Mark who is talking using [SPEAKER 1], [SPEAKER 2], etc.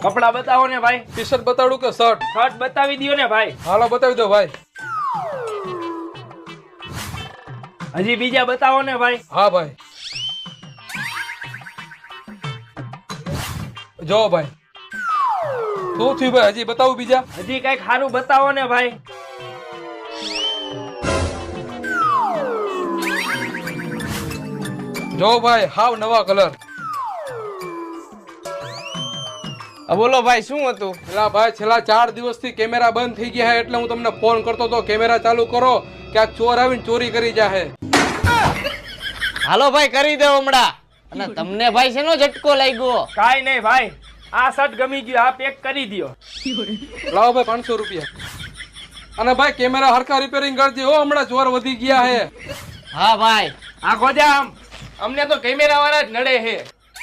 [SPEAKER 1] કપડા બતાવો ને ભાઈ.
[SPEAKER 2] ટી શર્ટ બતાડું કે શર્ટ?
[SPEAKER 1] શર્ટ બતાવી દો ને ભાઈ.
[SPEAKER 2] હાલો બતાવી દો ભાઈ.
[SPEAKER 1] હજી બીજા બતાવો ને ભાઈ.
[SPEAKER 2] હા ભાઈ. જો ભાઈ શું થયું ભાઈ? હજી બતાવું બીજા?
[SPEAKER 1] હજી કઈક સારું બતાવો ને ભાઈ.
[SPEAKER 2] જો ભાઈ હાવ નવા કલર.
[SPEAKER 3] બોલો ભાઈ શું હતું?
[SPEAKER 2] એલા ભાઈ છેલ્લા 4 દિવસથી કેમેરા બંધ થઈ ગયા છે એટલે હું તમને ફોન કરતો તો કેમેરા ચાલુ કરો ક્યાંક ચોર આવીને ચોરી કરી જાહે.
[SPEAKER 3] હાલો ભાઈ કરી દો હમણાં. અને તમને ભાઈ શેનો ઝટકો લાગ્યો?
[SPEAKER 1] કાઈ નહીં ભાઈ, આ શર્ટ ગમી ગયું, આ પેક કરી દો.
[SPEAKER 2] લાવો ભાઈ 500 રૂપિયા. અને ભાઈ કેમેરા હરખા રિપેરિંગ કરજો હો, હમણાં ચોર વધી ગયા હે.
[SPEAKER 3] હા ભાઈ.
[SPEAKER 1] આ ગોજા અમને તો કેમેરા વાળા જ નડે છે.